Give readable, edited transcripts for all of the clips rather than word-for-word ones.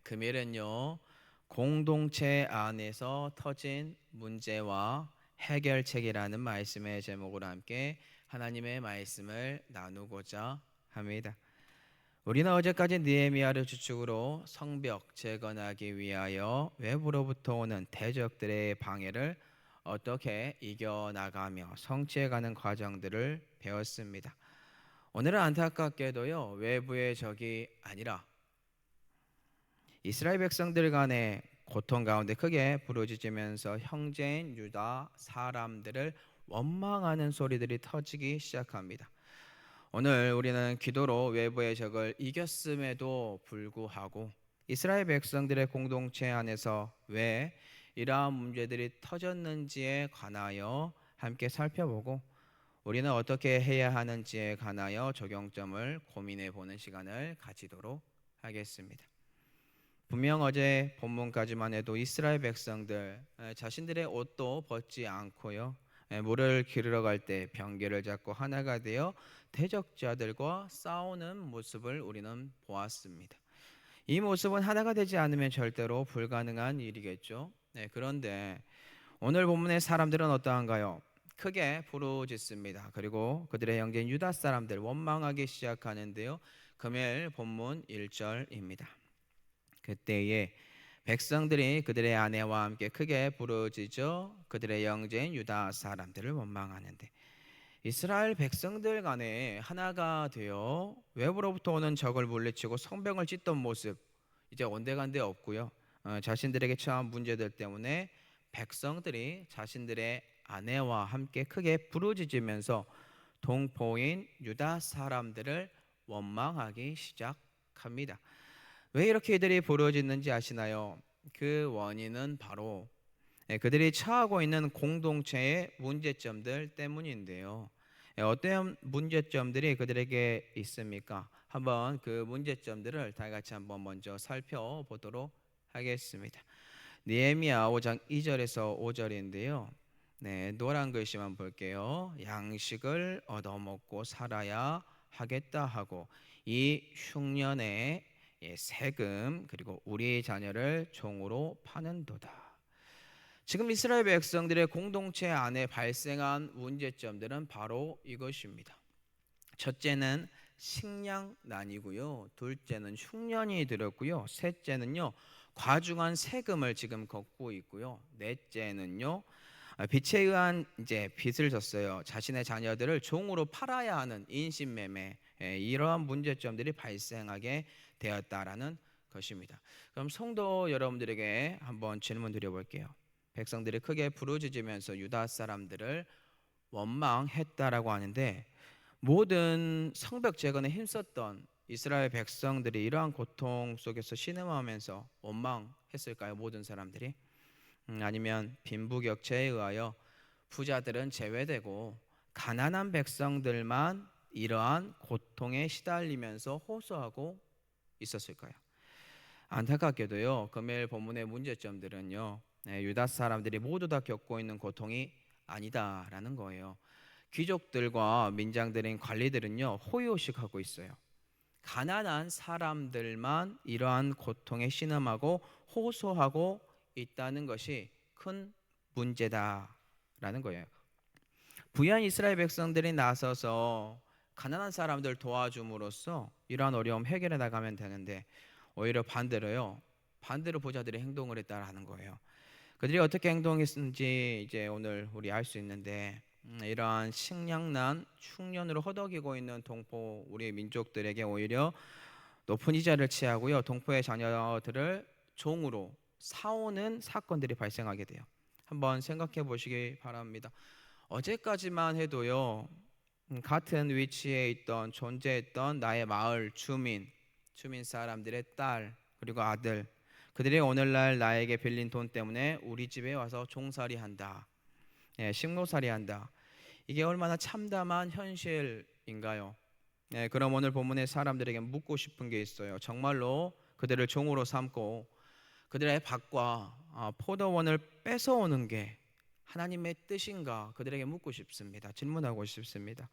금일은요, 공동체 안에서 터진 문제와 해결책이라는 말씀의 제목으로 함께 하나님의 말씀을 나누고자 합니다. 우리는 어제까지 느헤미야를 주축으로 성벽 재건하기 위하여 외부로부터 오는 대적들의 방해를 어떻게 이겨나가며 성취해가는 과정들을 배웠습니다. 오늘은 안타깝게도요, 외부의 적이 아니라 이스라엘 백성들 간의 고통 가운데 크게 부르짖으면서 형제인 유다 사람들을 원망하는 소리들이 터지기 시작합니다. 오늘 우리는 기도로 외부의 적을 이겼음에도 불구하고 이스라엘 백성들의 공동체 안에서 왜 이러한 문제들이 터졌는지에 관하여 함께 살펴보고 우리는 어떻게 해야 하는지에 관하여 적용점을 고민해 보는 시간을 가지도록 하겠습니다. 분명 어제 본문까지만 해도 이스라엘 백성들 자신들의 옷도 벗지 않고요, 물을 기르러 갈 때 병기를 잡고 하나가 되어 대적자들과 싸우는 모습을 우리는 보았습니다. 이 모습은 하나가 되지 않으면 절대로 불가능한 일이겠죠. 그런데 오늘 본문의 사람들은 어떠한가요? 크게 부르짖습니다. 그리고 그들의 형제인 유다 사람들 원망하기 시작하는데요. 금일 본문 1절입니다. 그때에 백성들이 그들의 아내와 함께 크게 부르짖어 그들의 형제인 유다 사람들을 원망하는데, 이스라엘 백성들 간에 하나가 되어 외부로부터 오는 적을 물리치고 성벽을 짓던 모습, 이제 온데간데 없고요. 자신들에게 처한 문제들 때문에 백성들이 자신들의 아내와 함께 크게 부르짖으면서 동포인 유다 사람들을 원망하기 시작합니다. 왜 이렇게 이들이 부르짖는지 아시나요? 그 원인은 바로 그들이 처하고 있는 공동체의 문제점들 때문인데요. 어떤 문제점들이 그들에게 있습니까? 한번 그 문제점들을 다 같이 한번 먼저 살펴보도록 하겠습니다. 느헤미야 5장 2절에서 5절인데요. 노란 글씨만 볼게요. 양식을 얻어먹고 살아야 하겠다 하고 이 흉년에 세금 그리고 우리 자녀를 종으로 파는도다. 지금 이스라엘 백성들의 공동체 안에 발생한 문제점들은 바로 이것입니다. 첫째는 식량난이고요. 둘째는 흉년이 들었고요. 셋째는요, 과중한 세금을 지금 걷고 있고요. 넷째는요, 빚에 의한 이제 빚을 졌어요. 자신의 자녀들을 종으로 팔아야 하는 인신매매, 이러한 문제점들이 발생하게 되었다라는 것입니다. 그럼 성도 여러분들에게 한번 질문 드려볼게요. 백성들이 크게 부르짖으면서 유다 사람들을 원망했다라고 하는데, 모든 성벽 재건에 힘썼던 이스라엘 백성들이 이러한 고통 속에서 신음하면서 원망했을까요? 모든 사람들이? 아니면 빈부격차에 의하여 부자들은 제외되고 가난한 백성들만 이러한 고통에 시달리면서 호소하고 있었을까요? 안타깝게도요, 금일 본문의 문제점들은요, 유다 사람들이 모두 다 겪고 있는 고통이 아니다라는 거예요. 귀족들과 민장들인 관리들은요, 호의호식하고 있어요. 가난한 사람들만 이러한 고통에 신음하고 호소하고 있다는 것이 큰 문제다라는 거예요. 부유한 이스라엘 백성들이 나서서 가난한 사람들 도와줌으로써 이러한 어려움 해결해 나가면 되는데, 오히려 반대로 부자들이 행동을 했다라는 거예요. 그들이 어떻게 행동했는지 이제 오늘 우리 알 수 있는데, 이러한 식량난, 흉년으로 허덕이고 있는 동포 우리 민족들에게 오히려 높은 이자를 취하고요, 동포의 자녀들을 종으로 사오는 사건들이 발생하게 돼요. 한번 생각해 보시기 바랍니다. 어제까지만 해도요, 같은 위치에 있던 존재했던 나의 마을 주민 사람들의 딸 그리고 아들, 그들이 오늘날 나에게 빌린 돈 때문에 우리 집에 와서 종살이한다, 식노살이한다. 이게 얼마나 참담한 현실인가요? 그럼 오늘 본문의 사람들에게 묻고 싶은 게 있어요. 정말로 그들을 종으로 삼고 그들의 밭과 포도원을 뺏어오는 게 하나님의 뜻인가? 그들에게 묻고 싶습니다. 질문하고 싶습니다.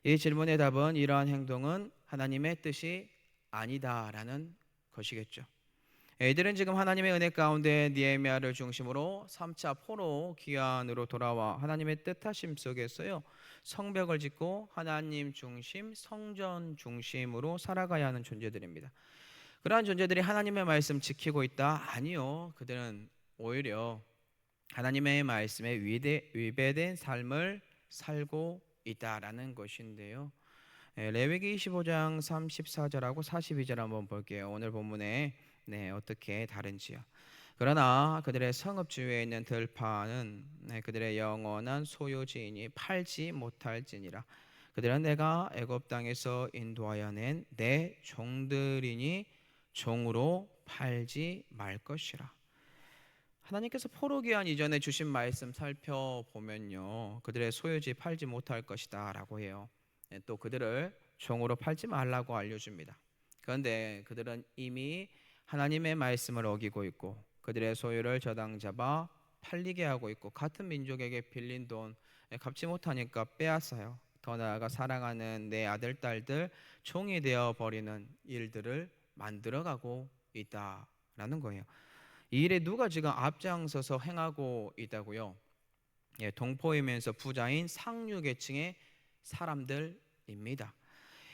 이 질문의 답은 이러한 행동은 하나님의 뜻이 아니다라는 것이겠죠. 이들은 지금 하나님의 은혜 가운데 느헤미야를 중심으로 3차 포로 귀환으로 돌아와 하나님의 뜻하심 속에서요, 성벽을 짓고 하나님 중심, 성전 중심으로 살아가야 하는 존재들입니다. 그러한 존재들이 하나님의 말씀 지키고 있다? 아니요. 그들은 오히려 하나님의 말씀에 위배된 삶을 살고 있다라는 것인데요. 레위기 25장 34절하고 42절 한번 볼게요. 오늘 본문에 어떻게 다른지요. 그러나 그들의 성읍 주위에 있는 들판은 그들의 영원한 소유지이니 팔지 못할지니라. 그들은 내가 애굽 땅에서 인도하여 낸 내 종들이니 종으로 팔지 말 것이라. 하나님께서 포로 귀환 이전에 주신 말씀 살펴보면요, 그들의 소유지 팔지 못할 것이다라고 해요. 또 그들을 종으로 팔지 말라고 알려줍니다. 그런데 그들은 이미 하나님의 말씀을 어기고 있고 그들의 소유를 저당 잡아 팔리게 하고 있고, 같은 민족에게 빌린 돈 갚지 못하니까 빼앗아요. 더 나아가 사랑하는 내 아들 딸들 종이 되어 버리는 일들을 만들어가고 있다라는 거예요. 이 일에 누가 지금 앞장서서 행하고 있다고요? 동포이면서 부자인 상류계층의 사람들입니다.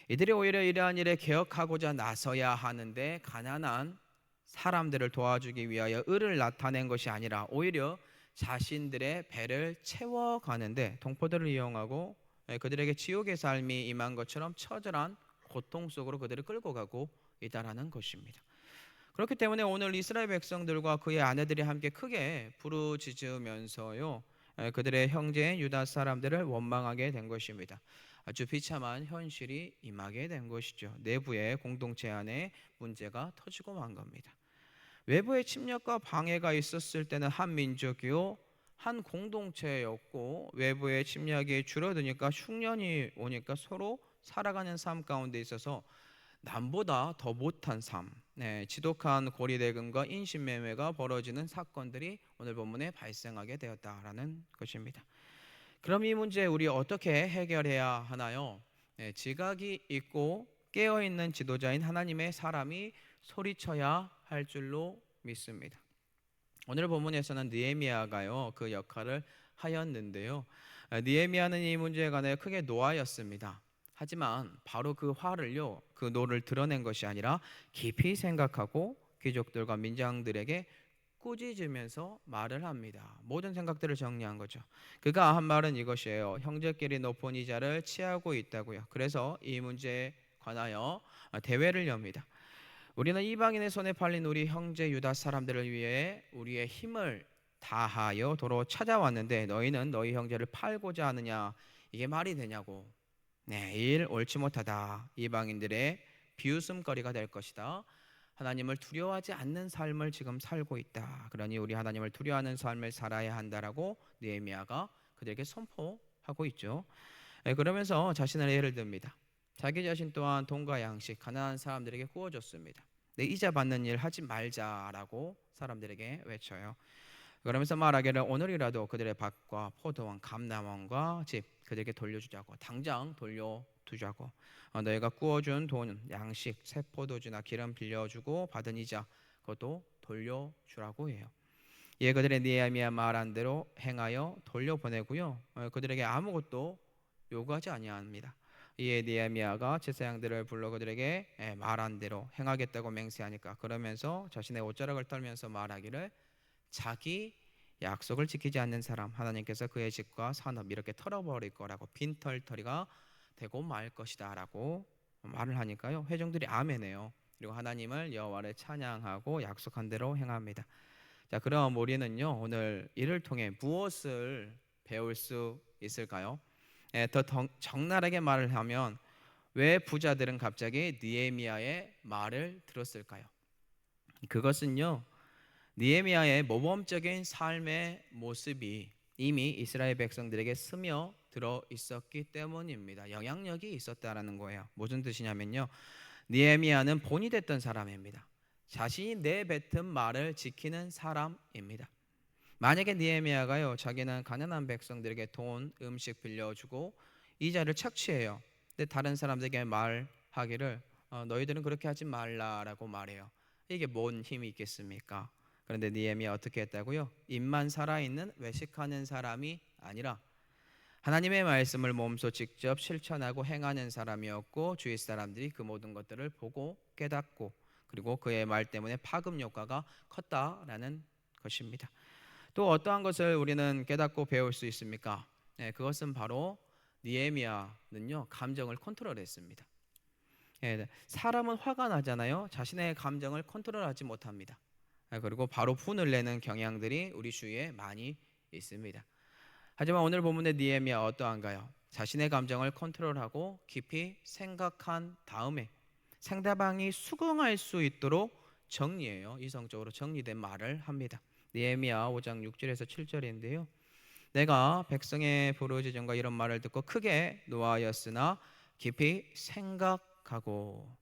이들이 오히려 이러한 일에 개혁하고자 나서야 하는데, 가난한 사람들을 도와주기 위하여 을을 나타낸 것이 아니라 오히려 자신들의 배를 채워가는데 동포들을 이용하고 그들에게 지옥의 삶이 임한 것처럼 처절한 고통 속으로 그들을 끌고 가고 있다는 것입니다. 그렇기 때문에 오늘 이스라엘 백성들과 그의 아내들이 함께 크게 부르짖으면서요, 그들의 형제인 유다 사람들을 원망하게 된 것입니다. 아주 비참한 현실이 임하게 된 것이죠. 내부의 공동체 안에 문제가 터지고 만 겁니다. 외부의 침략과 방해가 있었을 때는 한 민족이요, 한 공동체였고, 외부의 침략이 줄어드니까 흉년이 오니까 서로 살아가는 삶 가운데 있어서 남보다 더 못한 삶, 지독한 고리대금과 인신매매가 벌어지는 사건들이 오늘 본문에 발생하게 되었다라는 것입니다. 그럼 이 문제 우리 어떻게 해결해야 하나요? 지각이 있고 깨어있는 지도자인 하나님의 사람이 소리쳐야 할 줄로 믿습니다. 오늘 본문에서는 느헤미야가요, 그 역할을 하였는데요. 느헤미야는 이 문제에 관해 크게 노하였습니다. 하지만 바로 그 화를요, 그 노를 드러낸 것이 아니라 깊이 생각하고 귀족들과 민장들에게 꾸짖으면서 말을 합니다. 모든 생각들을 정리한 거죠. 그가 한 말은 이것이에요. 형제끼리 높은 이자를 취하고 있다고요. 그래서 이 문제에 관하여 대회를 엽니다. 우리는 이방인의 손에 팔린 우리 형제 유다 사람들을 위해 우리의 힘을 다하여 도로 찾아왔는데 너희는 너희 형제를 팔고자 하느냐? 이게 말이 되냐고. 일 옳지 못하다. 이방인들의 비웃음거리가 될 것이다. 하나님을 두려워하지 않는 삶을 지금 살고 있다. 그러니 우리 하나님을 두려워하는 삶을 살아야 한다라고 느헤미야가 그들에게 선포하고 있죠. 그러면서 자신의 예를 듭니다. 자기 자신 또한 돈과 양식 가난한 사람들에게 구워줬습니다. 내 이자 받는 일 하지 말자라고 사람들에게 외쳐요. 그러면서 말하기를 오늘이라도 그들의 밭과 포도원, 감람원과 집 그들에게 돌려주자고, 당장 돌려두자고. 너희가 구워준 돈, 양식, 새 포도주나 기름 빌려주고 받은 이자 그것도 돌려주라고 해요. 예, 그들의 느헤미야 말한 대로 행하여 돌려보내고요, 그들에게 아무것도 요구하지 아니합니다. 이에 느헤미야가 제사장들을 불러 그들에게 말한 대로 행하겠다고 맹세하니까, 그러면서 자신의 옷자락을 떨면서 말하기를 자기 약속을 지키지 않는 사람 하나님께서 그의 집과 산업 이렇게 털어버릴 거라고, 빈털터리가 되고 말 것이다 라고 말을 하니까요, 회중들이 아멘해요. 그리고 하나님을 여호와를 찬양하고 약속한 대로 행합니다. 자, 그럼 우리는요, 오늘 이를 통해 무엇을 배울 수 있을까요? 더 적나라하게 말을 하면 왜 부자들은 갑자기 느헤미야의 말을 들었을까요? 그것은요, 느헤미야의 모범적인 삶의 모습이 이미 이스라엘 백성들에게 스며들어 있었기 때문입니다. 영향력이 있었다라는 거예요. 무슨 뜻이냐면요, 느헤미야는 본이 됐던 사람입니다. 자신이 내뱉은 말을 지키는 사람입니다. 만약에 느헤미야가요, 자기는 가난한 백성들에게 돈, 음식 빌려주고 이자를 착취해요. 근데 다른 사람들에게 말하기를 너희들은 그렇게 하지 말라라고 말해요. 이게 뭔 힘이 있겠습니까? 그런데 느헤미야 어떻게 했다고요? 입만 살아있는 외식하는 사람이 아니라 하나님의 말씀을 몸소 직접 실천하고 행하는 사람이었고, 주위 사람들이 그 모든 것들을 보고 깨닫고, 그리고 그의 말 때문에 파급 효과가 컸다라는 것입니다. 또 어떠한 것을 우리는 깨닫고 배울 수 있습니까? 네, 그것은 바로 느헤미야는요, 감정을 컨트롤했습니다. 예, 사람은 화가 나잖아요. 자신의 감정을 컨트롤하지 못합니다. 그리고 바로 분을 내는 경향들이 우리 주위에 많이 있습니다. 하지만 오늘 본문의 느헤미야 어떠한가요? 자신의 감정을 컨트롤하고 깊이 생각한 다음에 상대방이 수긍할 수 있도록 정리해요. 이성적으로 정리된 말을 합니다. 느헤미야 5장 6절에서 7절인데요. 내가 백성의 부르짖음과 이런 말을 듣고 크게 노하였으나 깊이 생각하고.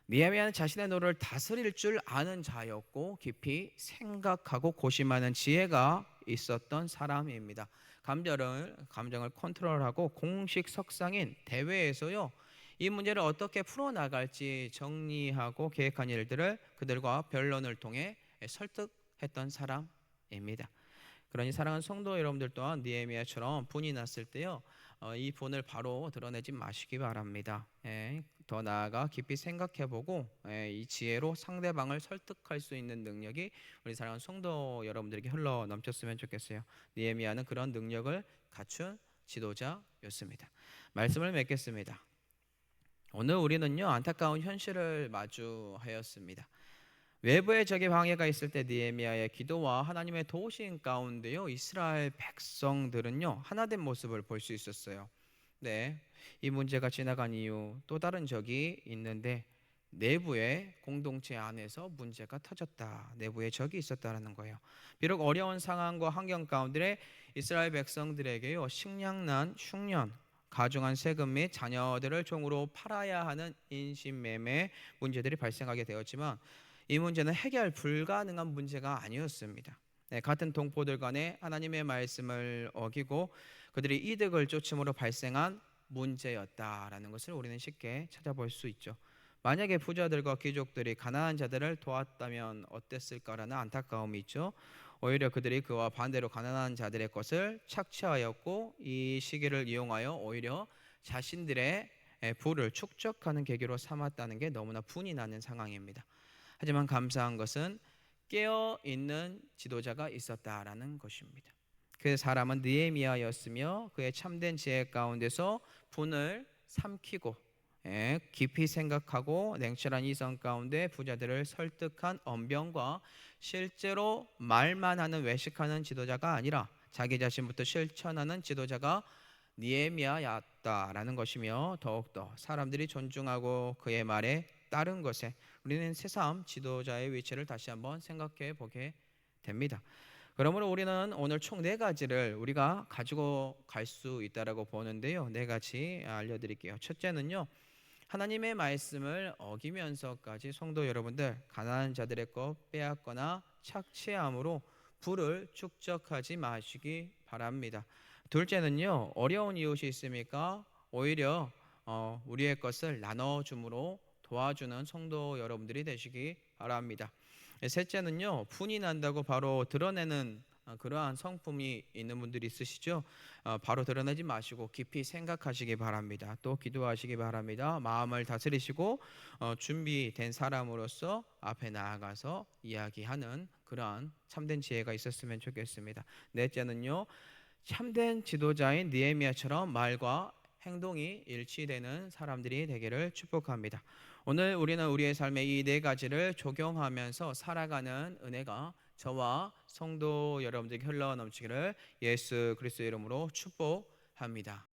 느헤미야는 자신의 노를 다스릴 줄 아는 자였고 깊이 생각하고 고심하는 지혜가 있었던 사람입니다. 감정을 컨트롤하고 공식 석상인 대회에서요, 이 문제를 어떻게 풀어나갈지 정리하고 계획한 일들을 그들과 변론을 통해 설득했던 사람입니다. 그러니 사랑하는 성도 여러분들 또한 느헤미야처럼 분이 났을 때요, 이 분을 바로 드러내지 마시기 바랍니다. 더 나아가 깊이 생각해보고 이 지혜로 상대방을 설득할 수 있는 능력이 우리 사랑하는 성도 여러분들에게 흘러 넘쳤으면 좋겠어요. 느헤미야는 그런 능력을 갖춘 지도자였습니다. 말씀을 맺겠습니다. 오늘 우리는요, 안타까운 현실을 마주하였습니다. 외부의 적의 방해가 있을 때 느헤미야의 기도와 하나님의 도우심 가운데요, 이스라엘 백성들은요, 하나된 모습을 볼 수 있었어요. 네, 이 문제가 지나간 이후 또 다른 적이 있는데 내부의 공동체 안에서 문제가 터졌다. 내부의 적이 있었다라는 거예요. 비록 어려운 상황과 환경 가운데 이스라엘 백성들에게요, 식량난, 흉년, 가중한 세금 및 자녀들을 종으로 팔아야 하는 인신매매 문제들이 발생하게 되었지만 이 문제는 해결 불가능한 문제가 아니었습니다. 네, 같은 동포들 간에 하나님의 말씀을 어기고 그들이 이득을 쫓음으로 발생한 문제였다라는 것을 우리는 쉽게 찾아볼 수 있죠. 만약에 부자들과 귀족들이 가난한 자들을 도왔다면 어땠을까라는 안타까움이 있죠. 오히려 그들이 그와 반대로 가난한 자들의 것을 착취하였고 이 시기를 이용하여 오히려 자신들의 부를 축적하는 계기로 삼았다는 게 너무나 분이 나는 상황입니다. 하지만 감사한 것은 깨어있는 지도자가 있었다라는 것입니다. 그 사람은 느헤미야였으며 그의 참된 지혜 가운데서 분을 삼키고 깊이 생각하고 냉철한 이성 가운데 부자들을 설득한 언변과 실제로 말만 하는 외식하는 지도자가 아니라 자기 자신부터 실천하는 지도자가 느헤미야였다라는 것이며, 더욱더 사람들이 존중하고 그의 말에 따른 것에 우리는 새삼 지도자의 위치를 다시 한번 생각해 보게 됩니다. 그러므로 우리는 오늘 총 네 가지를 우리가 가지고 갈 수 있다라고 보는데요. 네 가지 알려드릴게요. 첫째는요, 하나님의 말씀을 어기면서까지 성도 여러분들 가난한 자들의 것 빼앗거나 착취함으로 부를 축적하지 마시기 바랍니다. 둘째는요, 어려운 이웃이 있습니까? 오히려 우리의 것을 나눠줌으로 도와주는 성도 여러분들이 되시기 바랍니다. 셋째는요, 분이 난다고 바로 드러내는 그러한 성품이 있는 분들이 있으시죠? 바로 드러내지 마시고 깊이 생각하시기 바랍니다. 또 기도하시기 바랍니다. 마음을 다스리시고 준비된 사람으로서 앞에 나아가서 이야기하는 그러한 참된 지혜가 있었으면 좋겠습니다. 넷째는요, 참된 지도자인 느헤미야처럼 말과 행동이 일치되는 사람들이 되기를 축복합니다. 오늘 우리는 우리의 삶에 이 네 가지를 적용하면서 살아가는 은혜가 저와 성도 여러분들에게 흘러 넘치기를 예수 그리스도의 이름으로 축복합니다.